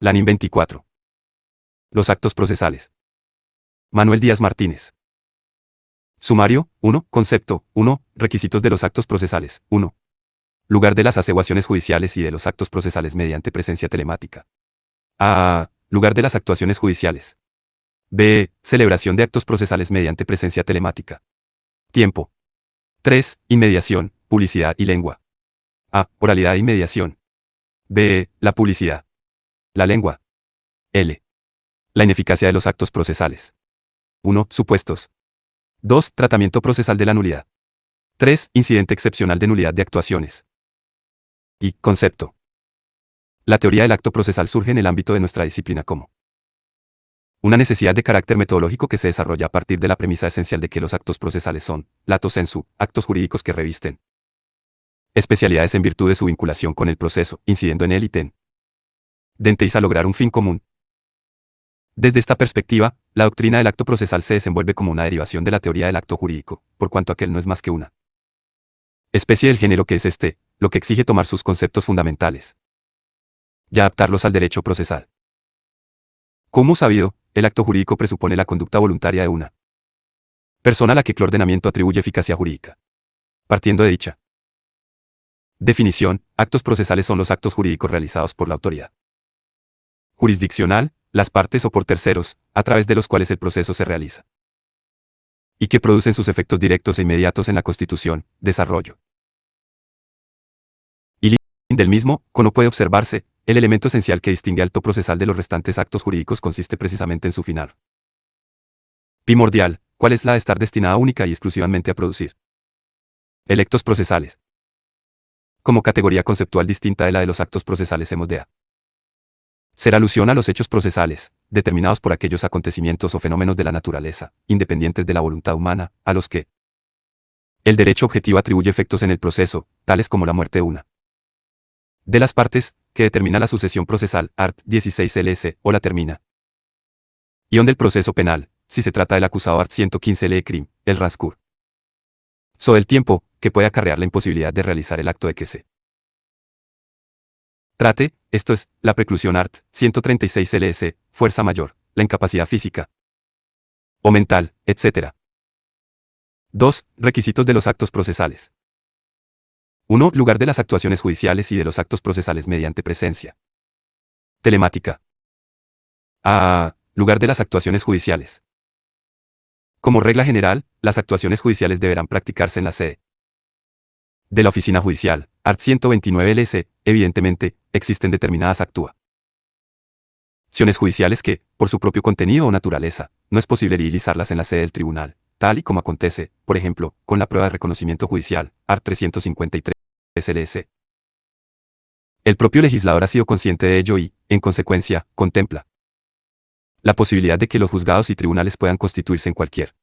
Lanín 24. Los actos procesales. Manuel Díaz Martínez. Sumario, 1. Concepto, 1. Requisitos de los actos procesales, 1. Lugar de las aseguaciones judiciales y de los actos procesales mediante presencia telemática. A. Lugar de las actuaciones judiciales. B. Celebración de actos procesales mediante presencia telemática. Tiempo. 3. Inmediación, publicidad y lengua. A. Oralidad y mediación. B. La publicidad. La lengua. L. La ineficacia de los actos procesales. 1. Supuestos. 2. Tratamiento procesal de la nulidad. 3. Incidente excepcional de nulidad de actuaciones. Y. Concepto. La teoría del acto procesal surge en el ámbito de nuestra disciplina como una necesidad de carácter metodológico que se desarrolla a partir de la premisa esencial de que los actos procesales son, lato sensu, actos jurídicos que revisten especialidades en virtud de su vinculación con el proceso, incidiendo en él y tendentes a lograr un fin común. Desde esta perspectiva, la doctrina del acto procesal se desenvuelve como una derivación de la teoría del acto jurídico, por cuanto aquel no es más que una especie del género que es lo que exige tomar sus conceptos fundamentales y adaptarlos al derecho procesal. Como sabido, el acto jurídico presupone la conducta voluntaria de una persona a la que el ordenamiento atribuye eficacia jurídica. Partiendo de dicha definición, actos procesales son los actos jurídicos realizados por la autoridad jurisdiccional, las partes o por terceros, a través de los cuales el proceso se realiza, y que producen sus efectos directos e inmediatos en la constitución, desarrollo y fin del mismo, como puede observarse, el elemento esencial que distingue al acto procesal de los restantes actos jurídicos consiste precisamente en su final primordial, cuál es la de estar destinada única y exclusivamente a producir electos procesales. Como categoría conceptual distinta de la de los actos procesales hemos de hacer alusión a los hechos procesales, determinados por aquellos acontecimientos o fenómenos de la naturaleza, independientes de la voluntad humana, a los que el derecho objetivo atribuye efectos en el proceso, tales como la muerte de una de las partes, que determina la sucesión procesal, art. 16 LS, o la termina. Ion del proceso penal, si se trata del acusado art. 115 LE CRIM, el transcurso del tiempo, que puede acarrear la imposibilidad de realizar el acto de que se trate, esto es, la preclusión art. 136 LS, fuerza mayor, la incapacidad física o mental, etc. 2. Requisitos de los actos procesales. 1. Lugar de las actuaciones judiciales y de los actos procesales mediante presencia telemática. A. Lugar de las actuaciones judiciales. Como regla general, las actuaciones judiciales deberán practicarse en la sede de la oficina judicial, art. 129 LS. Evidentemente, existen determinadas actuaciones judiciales que, por su propio contenido o naturaleza, no es posible realizarlas en la sede del tribunal, tal y como acontece, por ejemplo, con la prueba de reconocimiento judicial, art. 353 LS. El propio legislador ha sido consciente de ello y, en consecuencia, contempla la posibilidad de que los juzgados y tribunales puedan constituirse en cualquier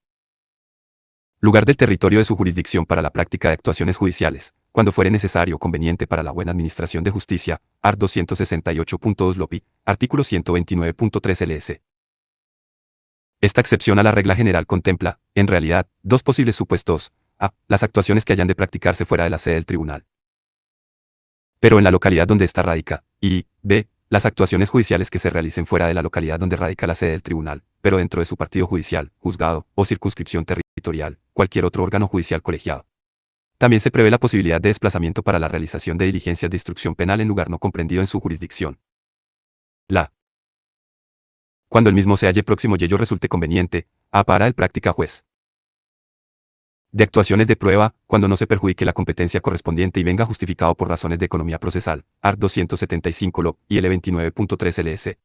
lugar del territorio de su jurisdicción para la práctica de actuaciones judiciales, cuando fuere necesario o conveniente para la buena administración de justicia, art. 268.2 LOPI, artículo 129.3 LS. Esta excepción a la regla general contempla, en realidad, dos posibles supuestos: a. Las actuaciones que hayan de practicarse fuera de la sede del tribunal, pero en la localidad donde ésta radica, y b. Las actuaciones judiciales que se realicen fuera de la localidad donde radica la sede del tribunal, pero dentro de su partido judicial, juzgado o circunscripción territorial, cualquier otro órgano judicial colegiado. También se prevé la posibilidad de desplazamiento para la realización de diligencias de instrucción penal en lugar no comprendido en su jurisdicción. Cuando el mismo se halle próximo y ello resulte conveniente, para el práctica juez de actuaciones de prueba, cuando no se perjudique la competencia correspondiente y venga justificado por razones de economía procesal, art. 275 LOP y L 29.3 LS.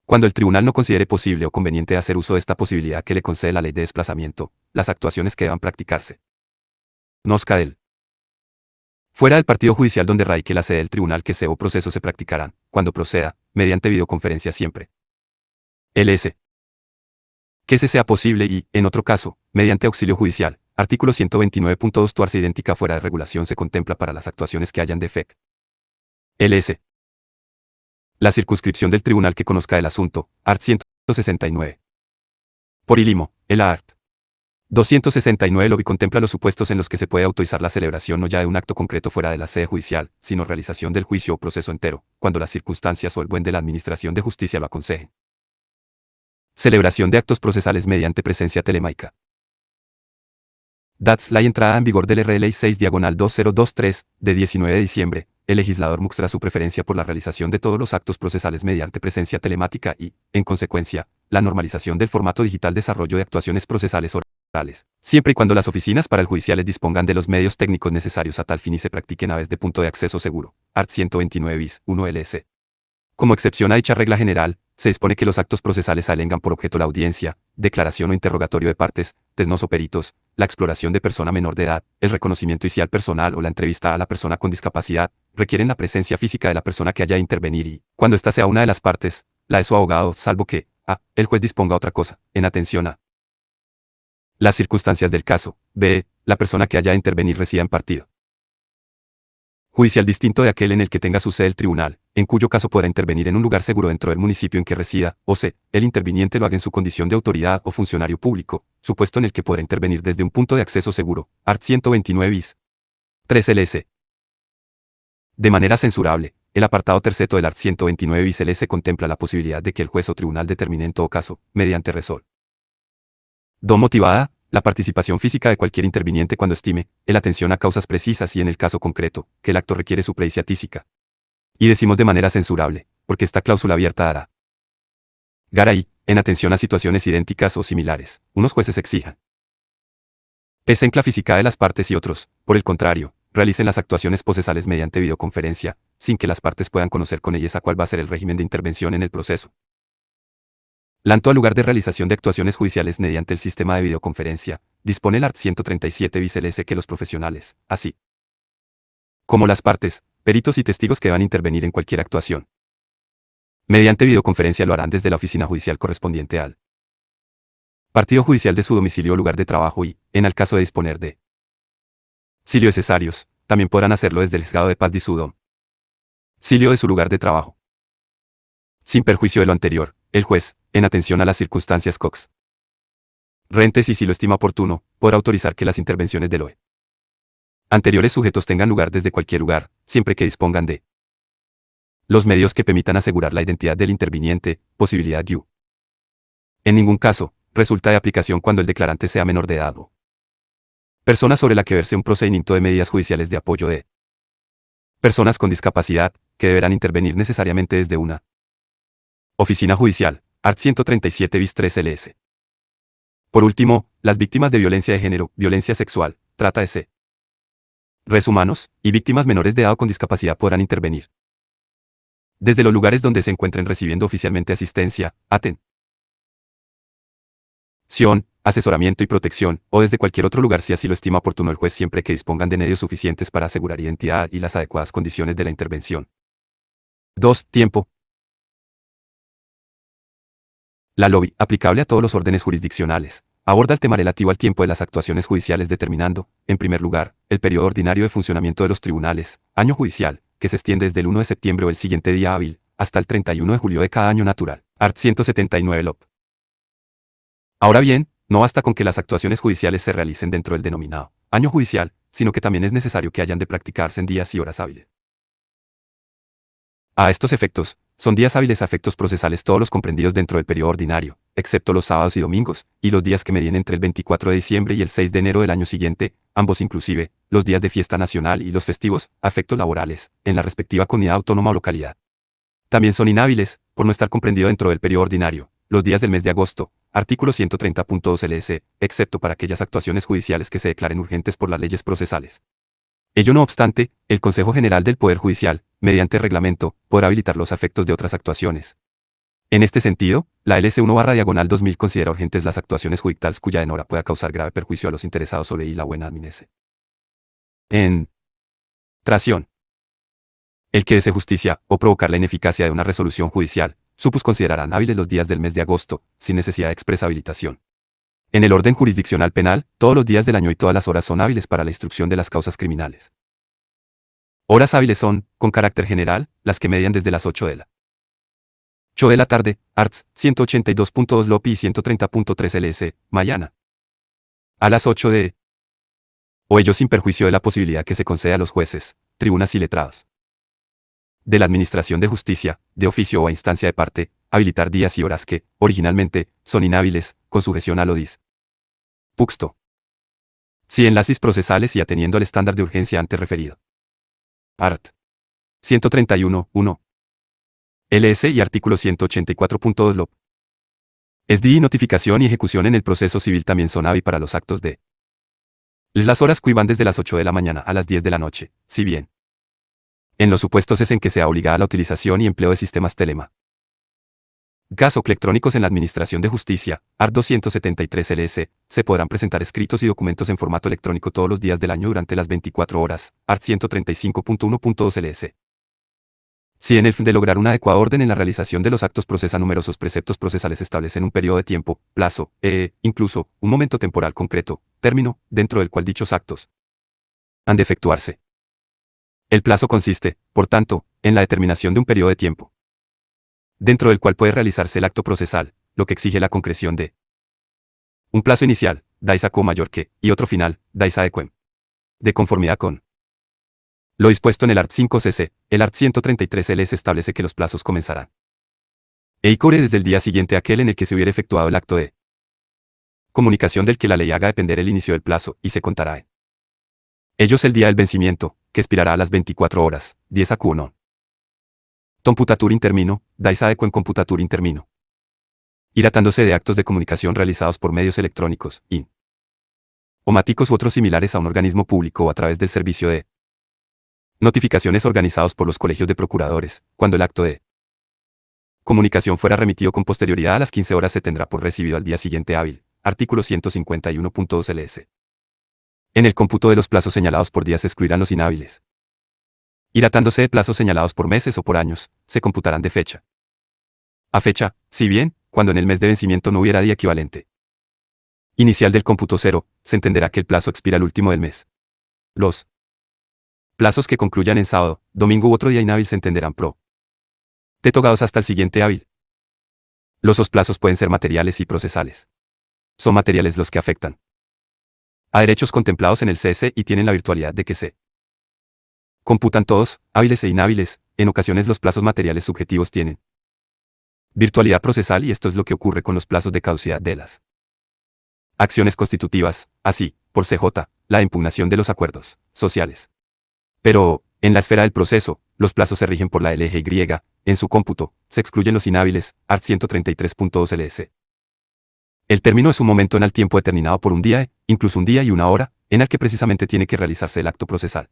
Cuando el tribunal no considere posible o conveniente hacer uso de esta posibilidad que le concede la ley de desplazamiento, las actuaciones que deban practicarse nosca del fuera del partido judicial donde radique la sede del tribunal que se o proceso se practicarán, cuando proceda, mediante videoconferencia siempre. LS. Que ese sea posible y, en otro caso, mediante auxilio judicial, artículo 129.2 tuarse idéntica fuera de regulación se contempla para las actuaciones que hayan de efecto. LS. La circunscripción del tribunal que conozca el asunto, art. 169. Por ilimo, el art. 269 Lobby contempla los supuestos en los que se puede autorizar la celebración no ya de un acto concreto fuera de la sede judicial, sino realización del juicio o proceso entero, cuando las circunstancias o el buen de la administración de justicia lo aconsejen. Celebración de actos procesales mediante presencia telemática. Dats la entrada en vigor del RLI 6/2023, de 19 de diciembre, el legislador muestra su preferencia por la realización de todos los actos procesales mediante presencia telemática y, en consecuencia, la normalización del formato digital desarrollo de actuaciones procesales orales, siempre y cuando las oficinas para el judiciales dispongan de los medios técnicos necesarios a tal fin y se practiquen a través de punto de acceso seguro, art. 129 bis, 1 LS. Como excepción a dicha regla general, se dispone que los actos procesales tengan por objeto la audiencia, declaración o interrogatorio de partes, testigos o peritos, la exploración de persona menor de edad, el reconocimiento inicial personal o la entrevista a la persona con discapacidad, requieren la presencia física de la persona que haya de intervenir y, cuando ésta sea una de las partes, la de su abogado, salvo que, a. el juez disponga otra cosa, en atención a las circunstancias del caso, b. la persona que haya de intervenir resida en partido judicial distinto de aquel en el que tenga su sede el tribunal, en cuyo caso podrá intervenir en un lugar seguro dentro del municipio en que resida, o c. el interviniente lo haga en su condición de autoridad o funcionario público, supuesto en el que podrá intervenir desde un punto de acceso seguro, art. 129 bis. 3 LS. De manera censurable, el apartado tercero del art. 129 bis LS contempla la posibilidad de que el juez o tribunal determine en todo caso, mediante resol. Do motivada, la participación física de cualquier interviniente cuando estime, el atención a causas precisas y en el caso concreto, que el acto requiere su pericia tísica. Y decimos de manera censurable, porque esta cláusula abierta dará garay, en atención a situaciones idénticas o similares, unos jueces exijan en la física de las partes y otros, por el contrario, realicen las actuaciones procesales mediante videoconferencia, sin que las partes puedan conocer con ellas a cuál va a ser el régimen de intervención en el proceso. Lanto al lugar de realización de actuaciones judiciales mediante el sistema de videoconferencia, dispone el art. 137 bis LS que los profesionales, así como las partes, peritos y testigos que van a intervenir en cualquier actuación mediante videoconferencia lo harán desde la oficina judicial correspondiente al partido judicial de su domicilio o lugar de trabajo y, en el caso de disponer de silio necesarios, también podrán hacerlo desde el juzgado de paz de su domicilio de su lugar de trabajo. Sin perjuicio de lo anterior, el juez, en atención a las circunstancias cox rentes y si lo estima oportuno, podrá autorizar que las intervenciones de los anteriores sujetos tengan lugar desde cualquier lugar, siempre que dispongan de los medios que permitan asegurar la identidad del interviniente, posibilidad U. En ningún caso, resulta de aplicación cuando el declarante sea menor de edad o persona sobre la que verse un procedimiento de medidas judiciales de apoyo de personas con discapacidad, que deberán intervenir necesariamente desde una oficina judicial, art. 137 bis 3 LS. Por último, las víctimas de violencia de género, violencia sexual, trata de seres humanos, y víctimas menores de edad con discapacidad podrán intervenir desde los lugares donde se encuentren recibiendo oficialmente asistencia, atención, asesoramiento y protección, o desde cualquier otro lugar si así lo estima oportuno el juez siempre que dispongan de medios suficientes para asegurar identidad y las adecuadas condiciones de la intervención. 2. Tiempo. La LOBI, aplicable a todos los órdenes jurisdiccionales, aborda el tema relativo al tiempo de las actuaciones judiciales determinando, en primer lugar, el periodo ordinario de funcionamiento de los tribunales, año judicial, que se extiende desde el 1 de septiembre o el siguiente día hábil, hasta el 31 de julio de cada año natural, art. 179 LOP. Ahora bien, no basta con que las actuaciones judiciales se realicen dentro del denominado año judicial, sino que también es necesario que hayan de practicarse en días y horas hábiles. A estos efectos, son días hábiles a efectos procesales todos los comprendidos dentro del periodo ordinario, excepto los sábados y domingos, y los días que medien entre el 24 de diciembre y el 6 de enero del año siguiente, ambos inclusive, los días de fiesta nacional y los festivos, a efectos laborales, en la respectiva comunidad autónoma o localidad. También son inhábiles, por no estar comprendido dentro del periodo ordinario, los días del mes de agosto, artículo 130.2 LS, excepto para aquellas actuaciones judiciales que se declaren urgentes por las leyes procesales. Ello no obstante, el Consejo General del Poder Judicial, mediante reglamento, podrá habilitar los efectos de otras actuaciones. En este sentido, la LS 1/2000 considera urgentes las actuaciones judiciales cuya demora pueda causar grave perjuicio a los interesados sobre y la buena administración. En tración. El que dese justicia, o provocar la ineficacia de una resolución judicial, supus considerarán hábiles los días del mes de agosto, sin necesidad de expresa habilitación. En el orden jurisdiccional penal, todos los días del año y todas las horas son hábiles para la instrucción de las causas criminales. Horas hábiles son, con carácter general, las que median desde las 8 de la tarde, arts. 182.2 LOPI y 130.3 LS, mañana, A las 8 de... O ello sin perjuicio de la posibilidad que se conceda a los jueces, tribunas y letrados de la Administración de Justicia, de oficio o a instancia de parte, habilitar días y horas que, originalmente, son inhábiles, con sujeción al odis. Puxto. Si en las cis procesales y ateniendo al estándar de urgencia antes referido. Art. 131, 1. LS y artículo 184.2 LOP. SDI notificación y ejecución en el proceso civil también son hábil para los actos de las horas que van desde las 8 de la mañana a las 10 de la noche, si bien en los supuestos es en que sea obligada la utilización y empleo de sistemas telema. Gas o electrónicos en la Administración de Justicia, ART 273 LS, se podrán presentar escritos y documentos en formato electrónico todos los días del año durante las 24 horas, ART 135.1.2 LS. Si en el fin de lograr un adecuado orden en la realización de los actos procesa numerosos preceptos procesales establecen un periodo de tiempo, plazo, incluso, un momento temporal concreto, término, dentro del cual dichos actos han de efectuarse. El plazo consiste, por tanto, en la determinación de un periodo de tiempo, dentro del cual puede realizarse el acto procesal, lo que exige la concreción de un plazo inicial, dais quo mayor que, y otro final, dais adequem. De conformidad con lo dispuesto en el art 5cc, el art 133 LS establece que los plazos comenzarán core desde el día siguiente a aquel en el que se hubiera efectuado el acto de comunicación del que la ley haga depender el inicio del plazo, y se contará en ellos el día del vencimiento, que expirará a las 24 horas, 10 a Q1. Computatur intermino, dais adequem computatur intermino. Y tratándose de actos de comunicación realizados por medios electrónicos, omáticos u otros similares a un organismo público o a través del servicio de notificaciones organizados por los colegios de procuradores, cuando el acto de comunicación fuera remitido con posterioridad a las 15 horas se tendrá por recibido al día siguiente hábil, artículo 151.2 LS. En el cómputo de los plazos señalados por días se excluirán los inhábiles. Y tratándose de plazos señalados por meses o por años, se computarán de fecha a fecha, si bien, cuando en el mes de vencimiento no hubiera día equivalente inicial del cómputo 0, se entenderá que el plazo expira el último del mes. Los plazos que concluyan en sábado, domingo u otro día inhábil se entenderán pro togados hasta el siguiente hábil. Los dos plazos pueden ser materiales y procesales. Son materiales los que afectan a derechos contemplados en el CS y tienen la virtualidad de que se computan todos, hábiles e inhábiles. En ocasiones los plazos materiales subjetivos tienen virtualidad procesal y esto es lo que ocurre con los plazos de caducidad de las acciones constitutivas, así, por CJ, la impugnación de los acuerdos sociales. Pero, en la esfera del proceso, los plazos se rigen por la LGY, en su cómputo, se excluyen los inhábiles, art 133.2 LS. El término es un momento en el tiempo determinado por un día, incluso un día y una hora, en el que precisamente tiene que realizarse el acto procesal.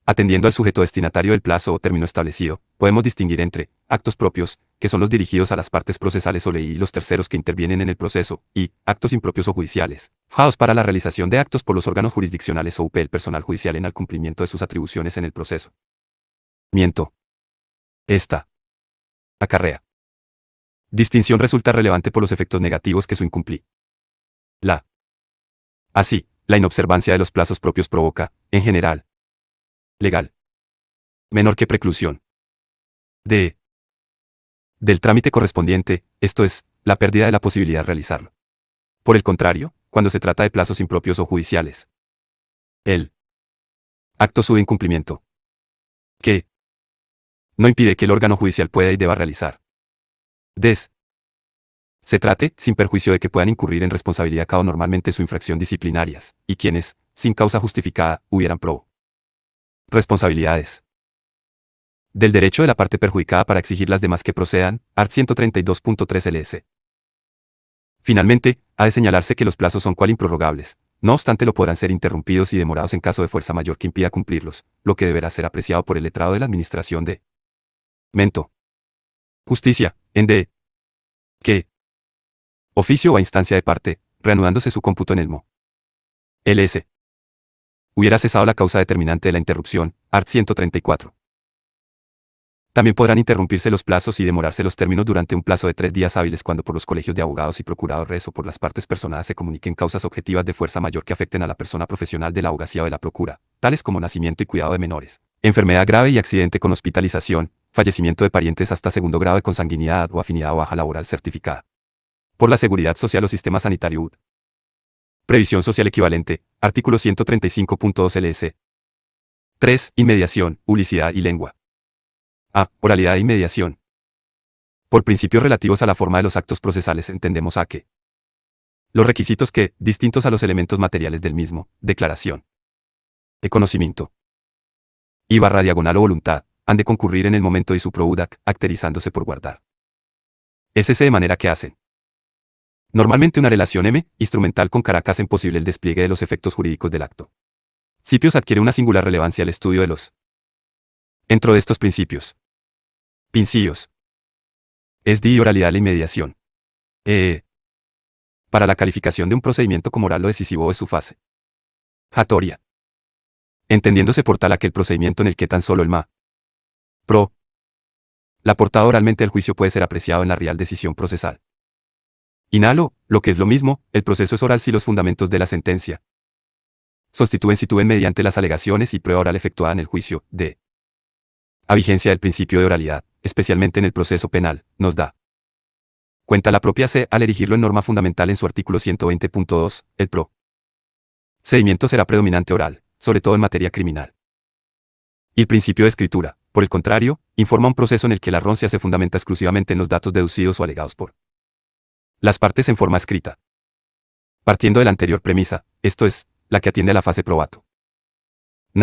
Atendiendo al sujeto destinatario del plazo o término establecido, podemos distinguir entre actos propios, que son los dirigidos a las partes procesales o ley y los terceros que intervienen en el proceso, y actos impropios o judiciales, fijados para la realización de actos por los órganos jurisdiccionales o UP el personal judicial en el cumplimiento de sus atribuciones en el proceso. Miento. Esta acarrea distinción resulta relevante por los efectos negativos que su incumplí. Así, la inobservancia de los plazos propios provoca, en general, legal, menor que preclusión del trámite correspondiente, esto es, la pérdida de la posibilidad de realizarlo. Por el contrario, cuando se trata de plazos impropios o judiciales, el acto su incumplimiento, que no impide que el órgano judicial pueda y deba realizar. Se trate, sin perjuicio de que puedan incurrir en responsabilidad cada normalmente su infracción disciplinarias, y quienes, sin causa justificada, hubieran responsabilidades del derecho de la parte perjudicada para exigir las demás que procedan, art 132.3 LS. Finalmente, ha de señalarse que los plazos son cual improrrogables, no obstante lo podrán ser interrumpidos y demorados en caso de fuerza mayor que impida cumplirlos, lo que deberá ser apreciado por el letrado de la Administración de Justicia, en de que oficio o a instancia de parte, reanudándose su cómputo en el MO. LS. Hubiera cesado la causa determinante de la interrupción, art 134. También podrán interrumpirse los plazos y demorarse los términos durante un plazo de 3 días hábiles cuando por los colegios de abogados y procuradores o por las partes personadas se comuniquen causas objetivas de fuerza mayor que afecten a la persona profesional de la abogacía o de la procura, tales como nacimiento y cuidado de menores, enfermedad grave y accidente con hospitalización, fallecimiento de parientes hasta segundo grado de consanguinidad o afinidad o baja laboral certificada por la Seguridad Social o Sistema Sanitario UD. Previsión social equivalente, artículo 135.2 LS. 3. Inmediación, publicidad y lengua. A. Oralidad e inmediación. Por principios relativos a la forma de los actos procesales entendemos a que los requisitos que, distintos a los elementos materiales del mismo, declaración, de conocimiento y barra diagonal o voluntad, han de concurrir en el momento de su proudac, caracterizándose por guardar SC de manera que hacen normalmente una relación M, instrumental con cara que hacen posible el despliegue de los efectos jurídicos del acto. Principios adquiere una singular relevancia al estudio de los. Dentro de estos principios. Principios. Es de oralidad la inmediación. Para la calificación de un procedimiento como oral o decisivo es su fase jatoria. Entendiéndose por tal aquel procedimiento en el que tan solo el pro la portada oralmente del juicio puede ser apreciado en la real decisión procesal. Inhalo, lo que es lo mismo, el proceso es oral si los fundamentos de la sentencia sustituyen mediante las alegaciones y prueba oral efectuada en el juicio, de a vigencia del principio de oralidad, especialmente en el proceso penal, nos da cuenta la propia C al erigirlo en norma fundamental en su artículo 120.2, el procedimiento será predominante oral, sobre todo en materia criminal. Y el principio de escritura, por el contrario, informa un proceso en el que la roncia se fundamenta exclusivamente en los datos deducidos o alegados por las partes en forma escrita. Partiendo de la anterior premisa, esto es, la que atiende a la fase probato.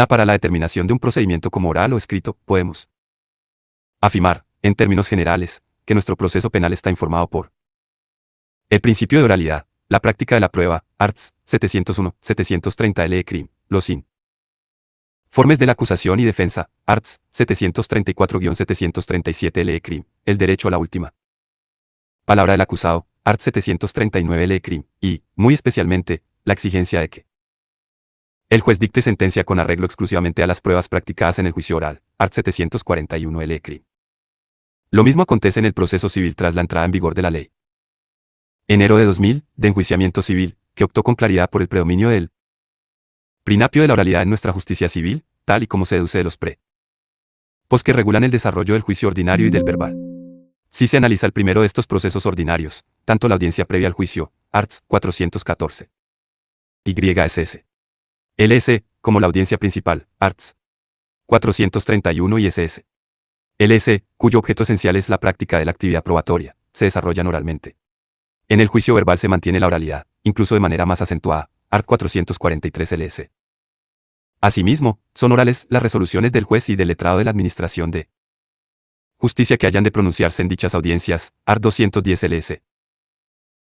Para la determinación de un procedimiento como oral o escrito, podemos afirmar, en términos generales, que nuestro proceso penal está informado por el principio de oralidad, la práctica de la prueba, arts. 701, 730 LE CRIM, los informes de la acusación y defensa, arts. 734-737 LE CRIM, el derecho a la última palabra del acusado, art. 739 LE CRIM, y, muy especialmente, la exigencia de que el juez dicte sentencia con arreglo exclusivamente a las pruebas practicadas en el juicio oral, art. 741 LE CRIM. Lo mismo acontece en el proceso civil tras la entrada en vigor de la ley. Enero de 2000, de enjuiciamiento civil, que optó con claridad por el predominio del principio de la oralidad en nuestra justicia civil, tal y como se deduce de los que regulan el desarrollo del juicio ordinario y del verbal. Si se analiza el primero de estos procesos ordinarios, tanto la audiencia previa al juicio, arts. 414. YSS. LS, como la audiencia principal, arts. 431 y SS. LS, cuyo objeto esencial es la práctica de la actividad probatoria, se desarrollan oralmente. En el juicio verbal se mantiene la oralidad, incluso de manera más acentuada, art. 443 LS. Asimismo, son orales las resoluciones del juez y del letrado de la Administración de Justicia que hayan de pronunciarse en dichas audiencias, art. 210 LS.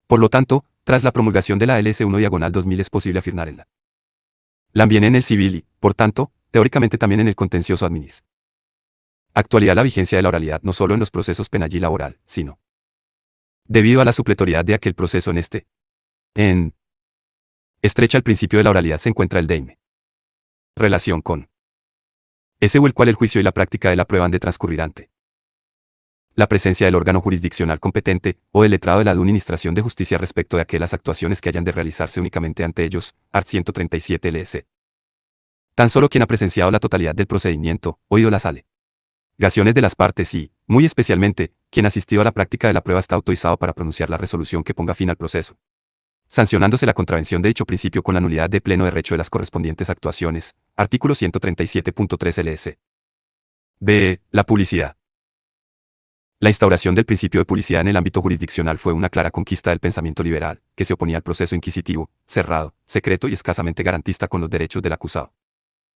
Por lo tanto, tras la promulgación de la LS 1/2000 es posible afirmar en la también en el civil y, por tanto, teóricamente también en el contencioso administrativo. Actualidad la vigencia de la oralidad no solo en los procesos penal y laboral, sino debido a la supletoriedad de aquel proceso en estrecha el principio de la oralidad se encuentra el deime. Relación con ese o el cual el juicio y la práctica de la prueba han de transcurrir ante la presencia del órgano jurisdiccional competente, o del letrado de la Administración de Justicia respecto de aquellas actuaciones que hayan de realizarse únicamente ante ellos, art. 137 LS. Tan solo quien ha presenciado la totalidad del procedimiento, oído las alegaciones de las partes y, muy especialmente, quien asistió a la práctica de la prueba está autorizado para pronunciar la resolución que ponga fin al proceso, sancionándose la contravención de dicho principio con la nulidad de pleno derecho de las correspondientes actuaciones, artículo 137.3 LS. B. La publicidad. La instauración del principio de publicidad en el ámbito jurisdiccional fue una clara conquista del pensamiento liberal, que se oponía al proceso inquisitivo, cerrado, secreto y escasamente garantista con los derechos del acusado.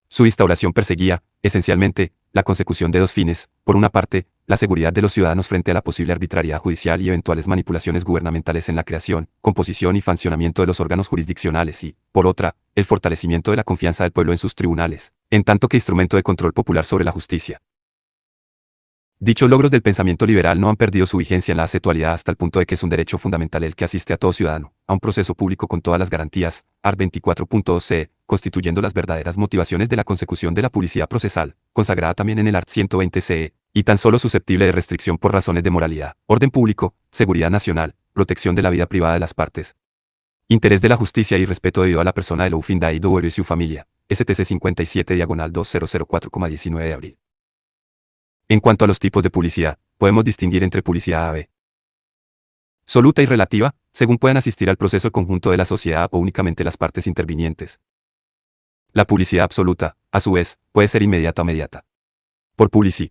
Su instauración perseguía, esencialmente, la consecución de dos fines: por una parte, la seguridad de los ciudadanos frente a la posible arbitrariedad judicial y eventuales manipulaciones gubernamentales en la creación, composición y funcionamiento de los órganos jurisdiccionales y, por otra, el fortalecimiento de la confianza del pueblo en sus tribunales, en tanto que instrumento de control popular sobre la justicia. Dichos logros del pensamiento liberal no han perdido su vigencia en la actualidad hasta el punto de que es un derecho fundamental el que asiste a todo ciudadano a un proceso público con todas las garantías, art. 24.2c, constituyendo las verdaderas motivaciones de la consecución de la publicidad procesal, consagrada también en el art. 120c, y tan solo susceptible de restricción por razones de moralidad, orden público, seguridad nacional, protección de la vida privada de las partes, interés de la justicia y respeto debido a la persona del ofendido y su familia, STC 57/2004,19 de abril. En cuanto a los tipos de publicidad, podemos distinguir entre publicidad A-B, Absoluta y relativa, según puedan asistir al proceso el conjunto de la sociedad o únicamente las partes intervinientes. La publicidad absoluta, a su vez, puede ser inmediata o mediata. Por publicidad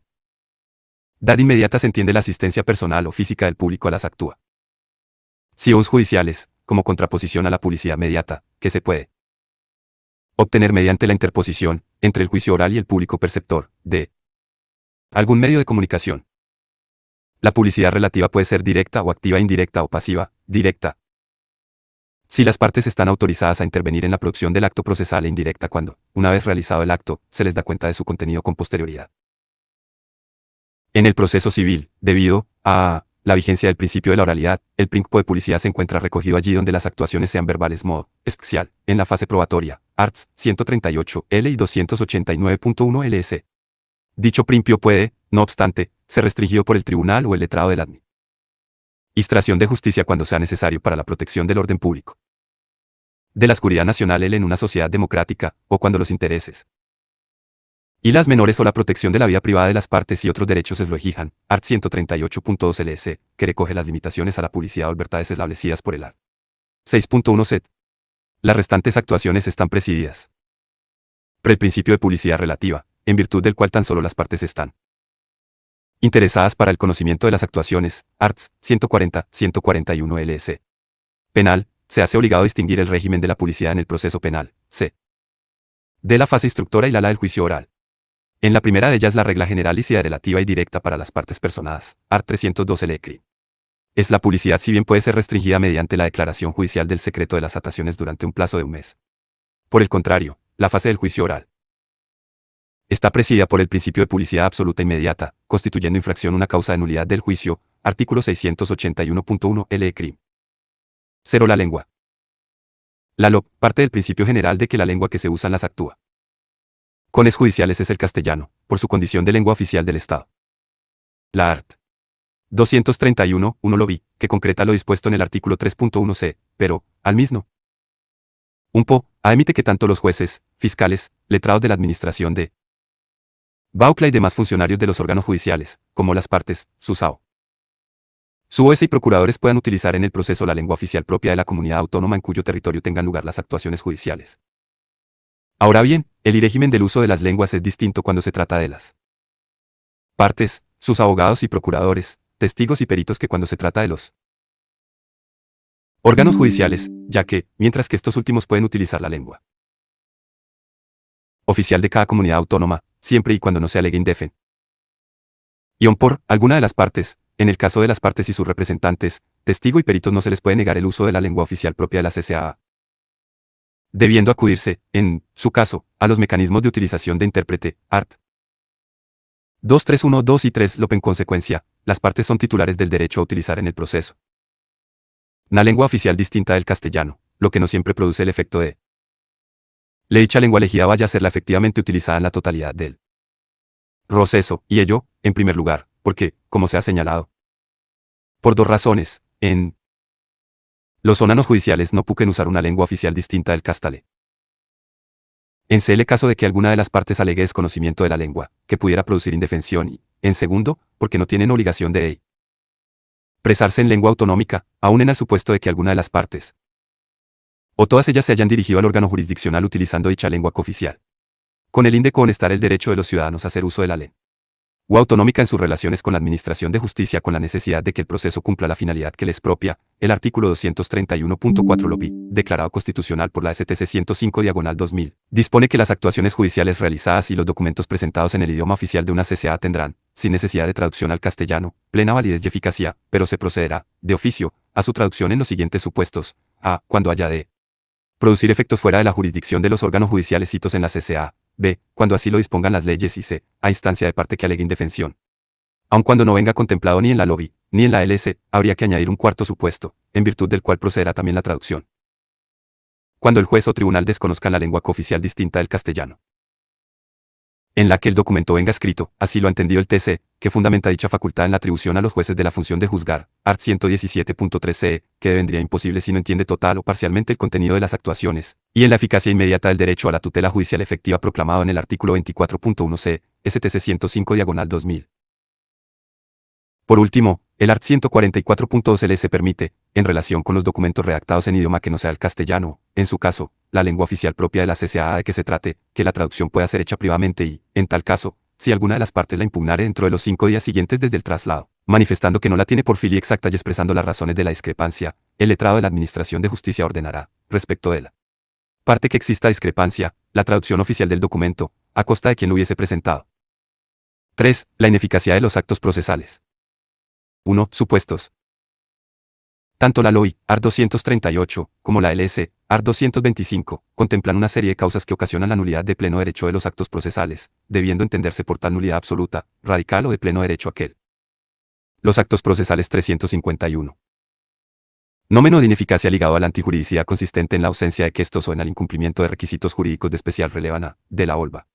inmediata se entiende la asistencia personal o física del público a las acciones judiciales, como contraposición a la publicidad mediata, que se puede obtener mediante la interposición, entre el juicio oral y el público perceptor, de algún medio de comunicación. La publicidad relativa puede ser directa o activa, indirecta o pasiva, directa. Si las partes están autorizadas a intervenir en la producción del acto procesal e indirecta cuando, una vez realizado el acto, se les da cuenta de su contenido con posterioridad. En el proceso civil, debido a la vigencia del principio de la oralidad, el principio de publicidad se encuentra recogido allí donde las actuaciones sean verbales, modo especial, en la fase probatoria, arts. 138 L y 289.1 LS. Dicho principio puede, no obstante, ser restringido por el tribunal o el letrado de la administración de justicia cuando sea necesario para la protección del orden público, de la seguridad nacional en una sociedad democrática, o cuando los intereses y las menores o la protección de la vida privada de las partes y otros derechos es lo exijan, art. 138.2 LS, que recoge las limitaciones a la publicidad o libertades establecidas por el art. 6.1 set. Las restantes actuaciones están presididas por el principio de publicidad relativa, en virtud del cual tan solo las partes están interesadas para el conocimiento de las actuaciones, arts. 140-141 LS. Penal, se hace obligado a distinguir el régimen de la publicidad en el proceso penal, c. de la fase instructora y la del juicio oral. En la primera de ellas la regla general y relativa y directa para las partes personadas, art. 312 LECRI. Es la publicidad si bien puede ser restringida mediante la declaración judicial del secreto de las ataciones durante un plazo de un mes. Por el contrario, la fase del juicio oral está presidida por el principio de publicidad absoluta inmediata, constituyendo infracción una causa de nulidad del juicio, artículo 681.1 LECRI. 0. La lengua. La LOP parte del principio general de que la lengua que se usa en las actuaciones judiciales es el castellano, por su condición de lengua oficial del Estado. La art. 231.1 lo vi, que concreta lo dispuesto en el artículo 3.1 c, pero, al mismo admite que tanto los jueces, fiscales, letrados de la administración de Baucla y demás funcionarios de los órganos judiciales, como las partes, sus jueces y procuradores puedan utilizar en el proceso la lengua oficial propia de la comunidad autónoma en cuyo territorio tengan lugar las actuaciones judiciales. Ahora bien, el régimen del uso de las lenguas es distinto cuando se trata de las partes, sus abogados y procuradores, testigos y peritos que cuando se trata de los órganos judiciales, ya que, mientras que estos últimos pueden utilizar la lengua oficial de cada comunidad autónoma, siempre y cuando no se alegue indefensión por alguna de las partes, en el caso de las partes y sus representantes, testigo y peritos no se les puede negar el uso de la lengua oficial propia de la CCAA, debiendo acudirse, en su caso, a los mecanismos de utilización de intérprete, art. 2.3.1.2 y 3 LOP. En consecuencia, las partes son titulares del derecho a utilizar en el proceso una lengua oficial distinta del castellano, lo que no siempre produce el efecto de dicha lengua elegida vaya a ser la efectivamente utilizada en la totalidad del proceso, y ello, en primer lugar, porque, como se ha señalado, por dos razones, en los órganos judiciales no pueden usar una lengua oficial distinta del castellano. En el caso de que alguna de las partes alegue desconocimiento de la lengua, que pudiera producir indefensión y, en segundo, porque no tienen obligación de expresarse en lengua autonómica, aun en el supuesto de que alguna de las partes o todas ellas se hayan dirigido al órgano jurisdiccional utilizando dicha lengua cooficial, con el de conectar el derecho de los ciudadanos a hacer uso de la lengua autonómica en sus relaciones con la administración de justicia con la necesidad de que el proceso cumpla la finalidad que les propia, el artículo 231.4 LOPI, declarado constitucional por la STC 105/2000, dispone que las actuaciones judiciales realizadas y los documentos presentados en el idioma oficial de una CCA tendrán, sin necesidad de traducción al castellano, plena validez y eficacia, pero se procederá, de oficio, a su traducción en los siguientes supuestos: a. Cuando haya de producir efectos fuera de la jurisdicción de los órganos judiciales citos en la CCA, b. Cuando así lo dispongan las leyes y c. A instancia de parte que alegue indefensión. Aun cuando no venga contemplado ni en la LOBI, ni en la LC, habría que añadir un cuarto supuesto, en virtud del cual procederá también la traducción. Cuando el juez o tribunal desconozcan la lengua cooficial distinta del castellano, en la que el documento venga escrito, así lo ha entendido el TC, que fundamenta dicha facultad en la atribución a los jueces de la función de juzgar, art. 117.3 CE, que vendría imposible si no entiende total o parcialmente el contenido de las actuaciones, y en la eficacia inmediata del derecho a la tutela judicial efectiva proclamado en el artículo 24.1 C, STC 105/2000. Por último, El art. 144.2 LS permite, en relación con los documentos redactados en idioma que no sea el castellano, en su caso, la lengua oficial propia de la CCAA de que se trate, que la traducción pueda ser hecha privadamente y, en tal caso, si alguna de las partes la impugnare dentro de los 5 días siguientes desde el traslado, manifestando que no la tiene por filia exacta y expresando las razones de la discrepancia, el letrado de la Administración de Justicia ordenará, respecto de la parte que exista discrepancia, la traducción oficial del documento, a costa de quien lo hubiese presentado. 3. La ineficacia de los actos procesales. 1. Supuestos. Tanto la LOI, ART 238, como la LS, ART 225, contemplan una serie de causas que ocasionan la nulidad de pleno derecho de los actos procesales, debiendo entenderse por tal nulidad absoluta, radical o de pleno derecho aquel. Los actos procesales 351. Nómeno de ineficacia ligado a la antijuridicidad consistente en la ausencia de que estos o en el incumplimiento de requisitos jurídicos de especial relevancia, de la OLVA.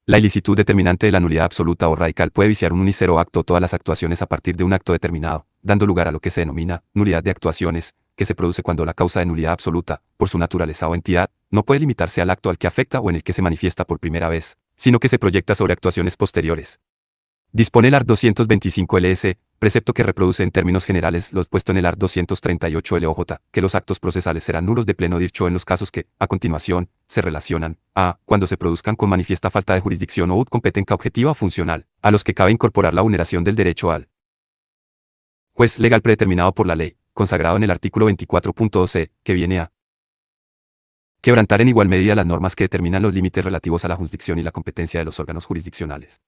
La ilicitud determinante de la nulidad absoluta o radical puede viciar un unicero acto o todas las actuaciones a partir de un acto determinado, dando lugar a lo que se denomina nulidad de actuaciones, que se produce cuando la causa de nulidad absoluta, por su naturaleza o entidad, no puede limitarse al acto al que afecta o en el que se manifiesta por primera vez, sino que se proyecta sobre actuaciones posteriores. Dispone el art. 225 LS, precepto que reproduce en términos generales lo expuesto en el art. 238 LOJ, que los actos procesales serán nulos de pleno derecho en los casos que, a continuación, se relacionan a, cuando se produzcan con manifiesta falta de jurisdicción o ut competencia objetiva o funcional, a los que cabe incorporar la vulneración del derecho al juez legal predeterminado por la ley, consagrado en el artículo 24.12, que viene a quebrantar en igual medida las normas que determinan los límites relativos a la jurisdicción y la competencia de los órganos jurisdiccionales.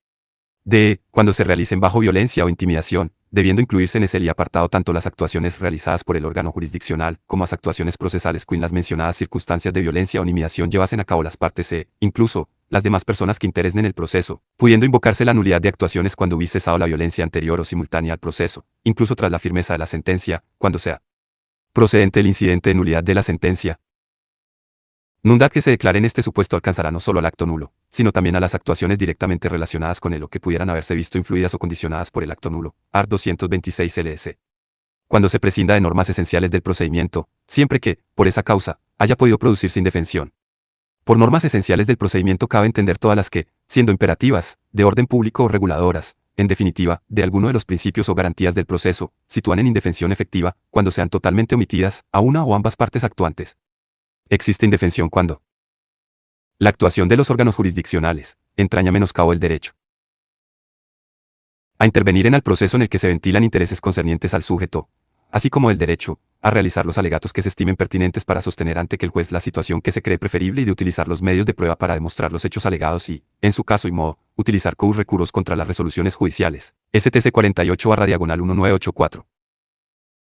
D. Cuando se realicen bajo violencia o intimidación, debiendo incluirse en ese apartado tanto las actuaciones realizadas por el órgano jurisdiccional como las actuaciones procesales cuando las mencionadas circunstancias de violencia o intimidación llevasen a cabo las partes e, incluso, las demás personas que interesen en el proceso, pudiendo invocarse la nulidad de actuaciones cuando hubiese cesado la violencia anterior o simultánea al proceso, incluso tras la firmeza de la sentencia, cuando sea procedente el incidente de nulidad de la sentencia. Nulidad que se declare en este supuesto alcanzará no solo al acto nulo, sino también a las actuaciones directamente relacionadas con él o que pudieran haberse visto influidas o condicionadas por el acto nulo, art. 226 LS. Cuando se prescinda de normas esenciales del procedimiento, siempre que, por esa causa, haya podido producirse indefensión. Por normas esenciales del procedimiento cabe entender todas las que, siendo imperativas, de orden público o reguladoras, en definitiva, de alguno de los principios o garantías del proceso, sitúan en indefensión efectiva, cuando sean totalmente omitidas, a una o ambas partes actuantes. Existe indefensión cuando la actuación de los órganos jurisdiccionales entraña menoscabo del derecho a intervenir en el proceso en el que se ventilan intereses concernientes al sujeto, así como el derecho a realizar los alegatos que se estimen pertinentes para sostener ante que el juez la situación que se cree preferible y de utilizar los medios de prueba para demostrar los hechos alegados y, en su caso y modo, utilizar recursos contra las resoluciones judiciales. STC 48/1984.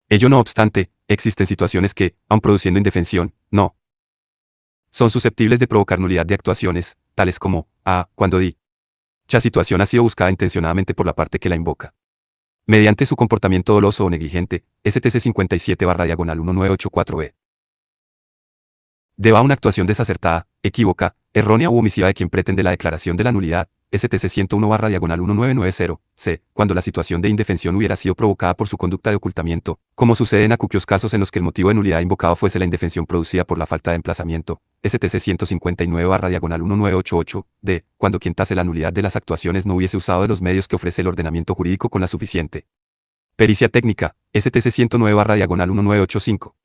Ello no obstante, existen situaciones que, aun produciendo indefensión, no son susceptibles de provocar nulidad de actuaciones, tales como, a, cuando dicha situación ha sido buscada intencionadamente por la parte que la invoca, mediante su comportamiento doloso o negligente, STC 57/1984-B. Deba una actuación desacertada, equívoca, errónea u omisiva de quien pretende la declaración de la nulidad, STC 101/1990-C, cuando la situación de indefensión hubiera sido provocada por su conducta de ocultamiento, como sucede en aquellos casos en los que el motivo de nulidad invocado fuese la indefensión producida por la falta de emplazamiento, STC 159/1988-D, cuando quien tase la nulidad de las actuaciones no hubiese usado de los medios que ofrece el ordenamiento jurídico con la suficiente pericia técnica, STC 109/1985.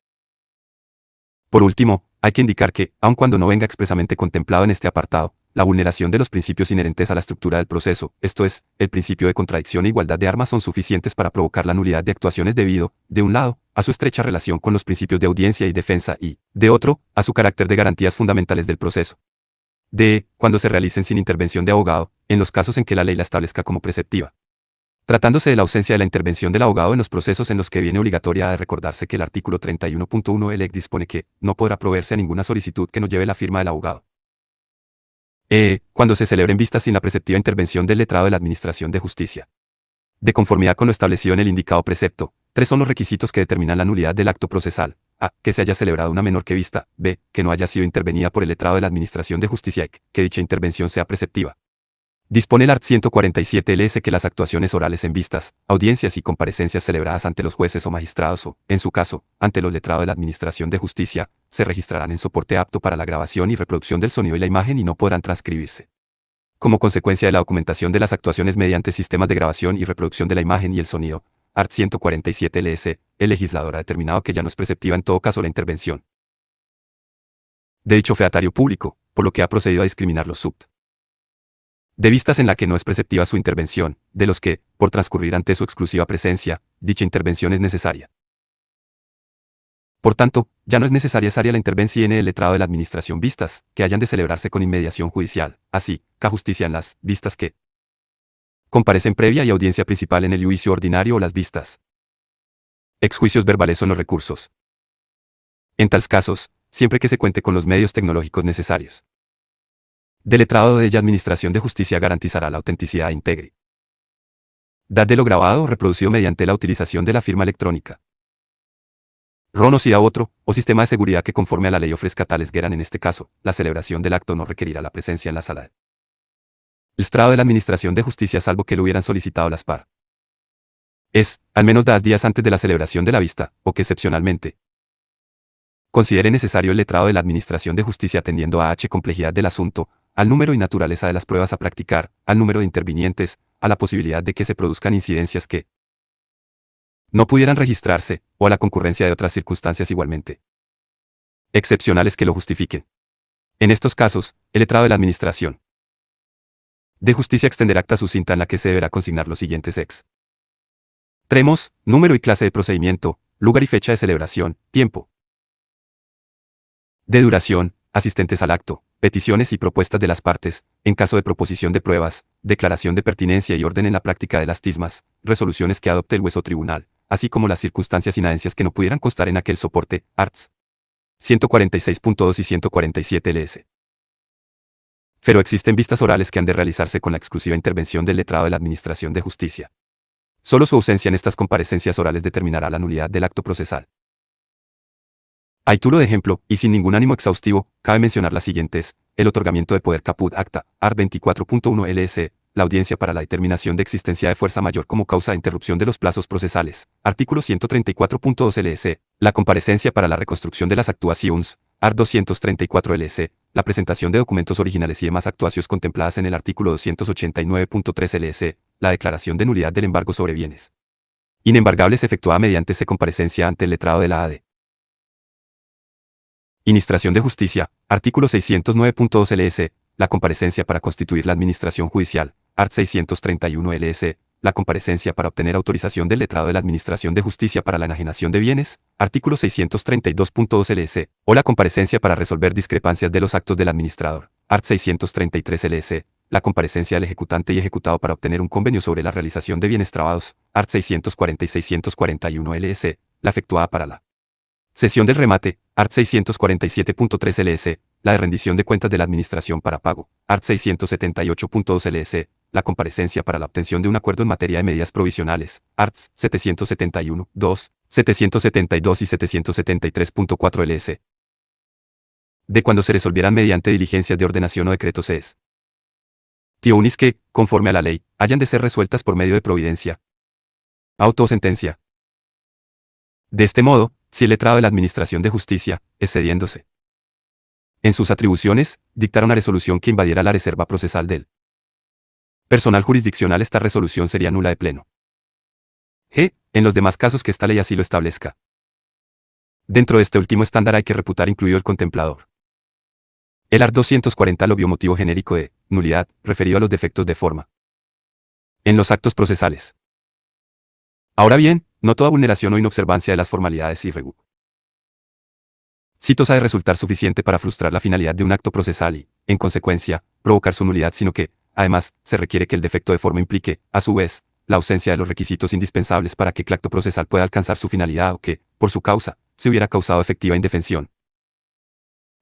Por último, hay que indicar que, aun cuando no venga expresamente contemplado en este apartado, la vulneración de los principios inherentes a la estructura del proceso, esto es, el principio de contradicción e igualdad de armas son suficientes para provocar la nulidad de actuaciones debido, de un lado, a su estrecha relación con los principios de audiencia y defensa y, de otro, a su carácter de garantías fundamentales del proceso. D. Cuando se realicen sin intervención de abogado, en los casos en que la ley la establezca como preceptiva. Tratándose de la ausencia de la intervención del abogado en los procesos en los que viene obligatoria de recordarse que el artículo 31.1 LEC dispone que no podrá proveerse a ninguna solicitud que no lleve la firma del abogado. Cuando se celebren vistas sin la preceptiva intervención del letrado de la Administración de Justicia. De conformidad con lo establecido en el indicado precepto, 3 son los requisitos que determinan la nulidad del acto procesal: a. Que se haya celebrado una menor que vista; b. Que no haya sido intervenida por el letrado de la Administración de Justicia y que dicha intervención sea preceptiva. Dispone el art. 147 LS que las actuaciones orales en vistas, audiencias y comparecencias celebradas ante los jueces o magistrados o, en su caso, ante los letrados de la Administración de Justicia, se registrarán en soporte apto para la grabación y reproducción del sonido y la imagen y no podrán transcribirse. Como consecuencia de la documentación de las actuaciones mediante sistemas de grabación y reproducción de la imagen y el sonido, Art. 147 LS, el legislador ha determinado que ya no es preceptiva en todo caso la intervención de dicho featario público, por lo que ha procedido a discriminar los subt. De vistas en la que no es preceptiva su intervención, de los que, por transcurrir ante su exclusiva presencia, dicha intervención es necesaria. Por tanto, ya no es necesaria la intervención en el letrado de la administración vistas, que hayan de celebrarse con inmediación judicial, así, ca justicia en las vistas que comparecen previa y audiencia principal en el juicio ordinario o las vistas. Exjuicios verbales son los recursos. En tales casos, siempre que se cuente con los medios tecnológicos necesarios. Del letrado de ella administración de justicia garantizará la autenticidad íntegra de lo grabado o reproducido mediante la utilización de la firma electrónica. RON o otro, o sistema de seguridad que conforme a la ley ofrezca tales gueran en este caso, la celebración del acto no requerirá la presencia en la sala. El estrado de la administración de justicia salvo que lo hubieran solicitado las par. Es, al menos 2 días antes de la celebración de la vista, o que excepcionalmente considere necesario el letrado de la Administración de Justicia atendiendo a complejidad del asunto, al número y naturaleza de las pruebas a practicar, al número de intervinientes, a la posibilidad de que se produzcan incidencias que no pudieran registrarse, o a la concurrencia de otras circunstancias igualmente excepcionales que lo justifiquen. En estos casos, el letrado de la Administración de Justicia extenderá acta sucinta en la que se deberá consignar los siguientes extremos, número y clase de procedimiento, lugar y fecha de celebración, tiempo de duración, asistentes al acto, peticiones y propuestas de las partes, en caso de proposición de pruebas, declaración de pertinencia y orden en la práctica de las tismas, resoluciones que adopte el juez o tribunal, así como las circunstancias inadencias que no pudieran constar en aquel soporte, arts. 146.2 y 147 LS. Pero existen vistas orales que han de realizarse con la exclusiva intervención del letrado de la Administración de Justicia. Solo su ausencia en estas comparecencias orales determinará la nulidad del acto procesal. A título de ejemplo, y sin ningún ánimo exhaustivo, cabe mencionar las siguientes: el otorgamiento de poder caput acta, art. 24.1 LS, la audiencia para la determinación de existencia de fuerza mayor como causa de interrupción de los plazos procesales, artículo 134.2 LS, la comparecencia para la reconstrucción de las actuaciones, art. 234 LS, la presentación de documentos originales y demás actuaciones contempladas en el artículo 289.3 LS, la declaración de nulidad del embargo sobre bienes inembargables efectuada mediante comparecencia ante el letrado de la AD. Administración de Justicia, artículo 609.2 LS, la comparecencia para constituir la administración judicial, art. 631 LS, la comparecencia para obtener autorización del letrado de la Administración de Justicia para la enajenación de bienes, artículo 632.2 LS, o la comparecencia para resolver discrepancias de los actos del administrador, art. 633 LS, la comparecencia del ejecutante y ejecutado para obtener un convenio sobre la realización de bienes trabados, art. 640 y 641 LS, la efectuada para la sesión del remate, art. 647.3 LS, la de rendición de cuentas de la Administración para pago, art. 678.2 LS, la comparecencia para la obtención de un acuerdo en materia de medidas provisionales, art. 771, 2, 772 y 773.4 LS. De cuando se resolvieran mediante diligencias de ordenación o decretos es. Unis que, conforme a la ley, hayan de ser resueltas por medio de providencia. Auto o sentencia. De este modo, si el letrado de la Administración de Justicia, excediéndose en sus atribuciones, dictara una resolución que invadiera la reserva procesal del personal jurisdiccional, esta resolución sería nula de pleno. G. En los demás casos que esta ley así lo establezca. Dentro de este último estándar hay que reputar incluido el contemplador. El art. 240 lo vio motivo genérico de nulidad, referido a los defectos de forma en los actos procesales. Ahora bien, no toda vulneración o inobservancia de las formalidades y requisitos ha de resultar suficiente para frustrar la finalidad de un acto procesal y, en consecuencia, provocar su nulidad, sino que, además, se requiere que el defecto de forma implique, a su vez, la ausencia de los requisitos indispensables para que el acto procesal pueda alcanzar su finalidad o que, por su causa, se hubiera causado efectiva indefensión.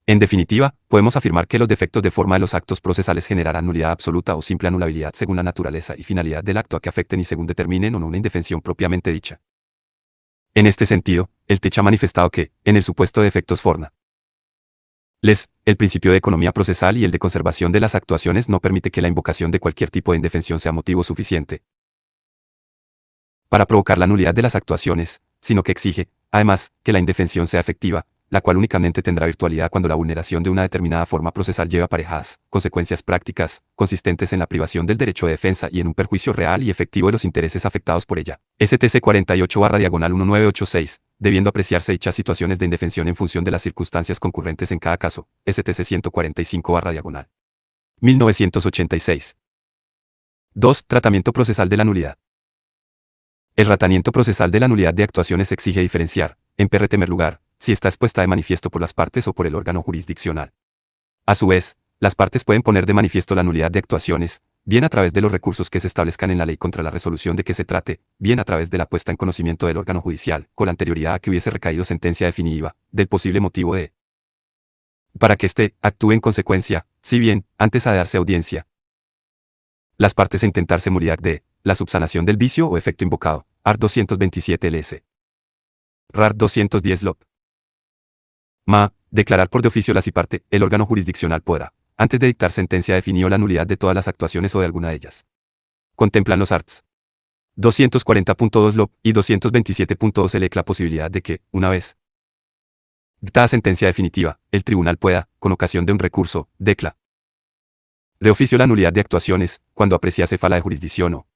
En definitiva, podemos afirmar que los defectos de forma de los actos procesales generarán nulidad absoluta o simple anulabilidad según la naturaleza y finalidad del acto a que afecten y según determinen o no una indefensión propiamente dicha. En este sentido, el TECH ha manifestado que, en el supuesto de defectos formales, el principio de economía procesal y el de conservación de las actuaciones no permite que la invocación de cualquier tipo de indefensión sea motivo suficiente para provocar la nulidad de las actuaciones, sino que exige, además, que la indefensión sea efectiva, la cual únicamente tendrá virtualidad cuando la vulneración de una determinada forma procesal lleve aparejadas consecuencias prácticas, consistentes en la privación del derecho de defensa y en un perjuicio real y efectivo de los intereses afectados por ella. STC 48/1986, debiendo apreciarse dichas situaciones de indefensión en función de las circunstancias concurrentes en cada caso. STC 145/1986. 2. Tratamiento procesal de la nulidad. El tratamiento procesal de la nulidad de actuaciones exige diferenciar, en primer lugar, si está expuesta de manifiesto por las partes o por el órgano jurisdiccional. A su vez, las partes pueden poner de manifiesto la nulidad de actuaciones, bien a través de los recursos que se establezcan en la ley contra la resolución de que se trate, bien a través de la puesta en conocimiento del órgano judicial, con la anterioridad a que hubiese recaído sentencia definitiva, del posible motivo de para que éste actúe en consecuencia, si bien, antes ha de darse audiencia. Las partes a intentarse nulidad de la subsanación del vicio o efecto invocado, art. 227 LS. RAR 210 LOP. Declarar por de oficio la parte, el órgano jurisdiccional podrá, antes de dictar sentencia definió la nulidad de todas las actuaciones o de alguna de ellas. Contemplan los arts. 240.2 LOP y 227.2 LEC la posibilidad de que, una vez dictada sentencia definitiva, el tribunal pueda, con ocasión de un recurso, declarar de oficio la nulidad de actuaciones, cuando apreciase falla de jurisdicción o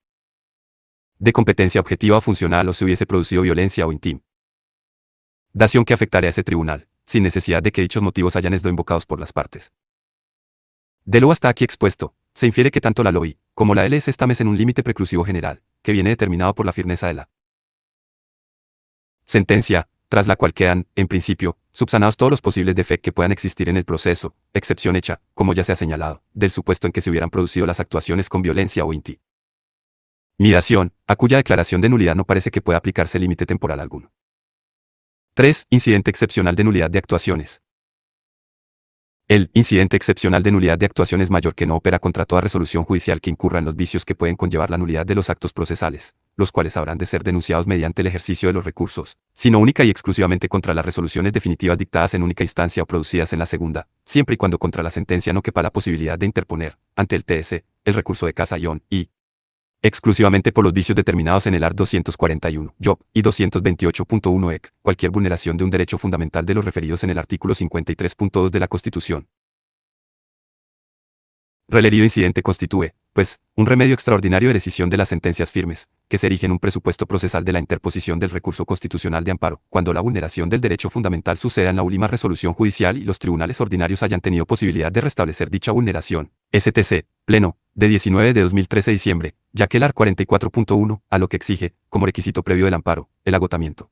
de competencia objetiva o funcional o se hubiese producido violencia o intimidación que afectare a ese tribunal, sin necesidad de que dichos motivos hayan sido invocados por las partes. De lo hasta aquí expuesto, se infiere que tanto la LOI, como la LS establece en un límite preclusivo general, que viene determinado por la firmeza de la sentencia, tras la cual quedan, en principio, subsanados todos los posibles defectos que puedan existir en el proceso, excepción hecha, como ya se ha señalado, del supuesto en que se hubieran producido las actuaciones con violencia o intimidación, a cuya declaración de nulidad no parece que pueda aplicarse límite temporal alguno. 3. Incidente excepcional de nulidad de actuaciones. El incidente excepcional de nulidad de actuación es mayor que no opera contra toda resolución judicial que incurra en los vicios que pueden conllevar la nulidad de los actos procesales, los cuales habrán de ser denunciados mediante el ejercicio de los recursos, sino única y exclusivamente contra las resoluciones definitivas dictadas en única instancia o producidas en la segunda, siempre y cuando contra la sentencia no quepa la posibilidad de interponer, ante el TS, el recurso de casación, y exclusivamente por los vicios determinados en el art. 241, Job, y 228.1 EC, cualquier vulneración de un derecho fundamental de los referidos en el artículo 53.2 de la Constitución. Relerido incidente constituye, pues, un remedio extraordinario de decisión de las sentencias firmes, que se erige en un presupuesto procesal de la interposición del recurso constitucional de amparo, cuando la vulneración del derecho fundamental suceda en la última resolución judicial y los tribunales ordinarios hayan tenido posibilidad de restablecer dicha vulneración. STC, Pleno, de 19 de 2013 diciembre, ya que el art. 44.1, a lo que exige, como requisito previo del amparo, el agotamiento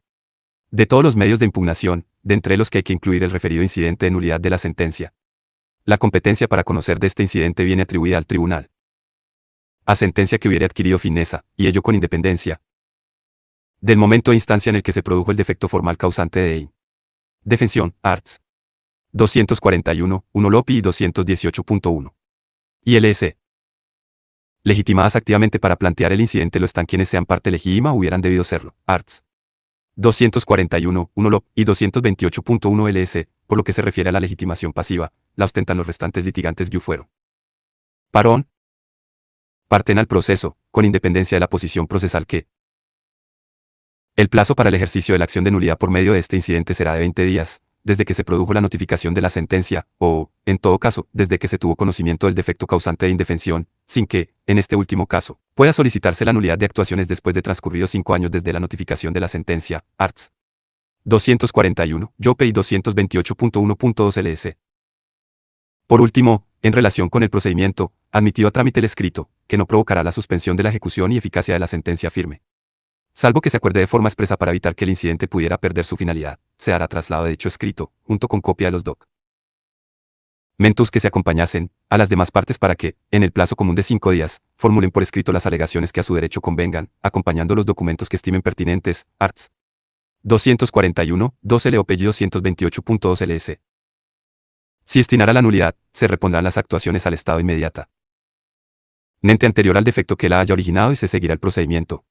de todos los medios de impugnación, de entre los que hay que incluir el referido incidente de nulidad de la sentencia. La competencia para conocer de este incidente viene atribuida al tribunal, a sentencia que hubiere adquirido fineza, y ello con independencia del momento e instancia en el que se produjo el defecto formal causante de indefensión, arts. 241, 1 LOPI y 218.1. ILS. Legitimadas activamente para plantear el incidente lo están quienes sean parte legítima o hubieran debido serlo, arts. 241, 1 LOP y 228.1 LS, por lo que se refiere a la legitimación pasiva, la ostentan los restantes litigantes que fueron parón, parten al proceso, con independencia de la posición procesal que el plazo para el ejercicio de la acción de nulidad por medio de este incidente será de 20 días, desde que se produjo la notificación de la sentencia, o, en todo caso, desde que se tuvo conocimiento del defecto causante de indefensión, sin que, en este último caso, pueda solicitarse la nulidad de actuaciones después de transcurridos 5 años desde la notificación de la sentencia, arts. 241, YOPE y 228.1.2 LS. Por último, en relación con el procedimiento, admitido a trámite el escrito, que no provocará la suspensión de la ejecución y eficacia de la sentencia firme. Salvo que se acuerde de forma expresa para evitar que el incidente pudiera perder su finalidad, se hará traslado de dicho escrito, junto con copia de los documentos que se acompañasen, a las demás partes para que, en el plazo común de 5 días, formulen por escrito las alegaciones que a su derecho convengan, acompañando los documentos que estimen pertinentes, arts. 241, 2 LOP y 228.2 LS. Si estimara la nulidad, se repondrán las actuaciones al estado inmediata mente anterior al defecto que la haya originado y se seguirá el procedimiento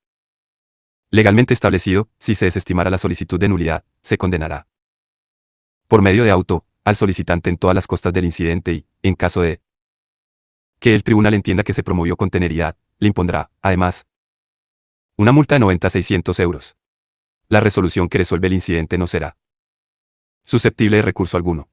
legalmente establecido. Si se desestimara la solicitud de nulidad, se condenará por medio de auto al solicitante en todas las costas del incidente y, en caso de que el tribunal entienda que se promovió con teneridad, le impondrá, además, una multa de 90 a 600 euros. La resolución que resuelve el incidente no será Susceptible de recurso alguno.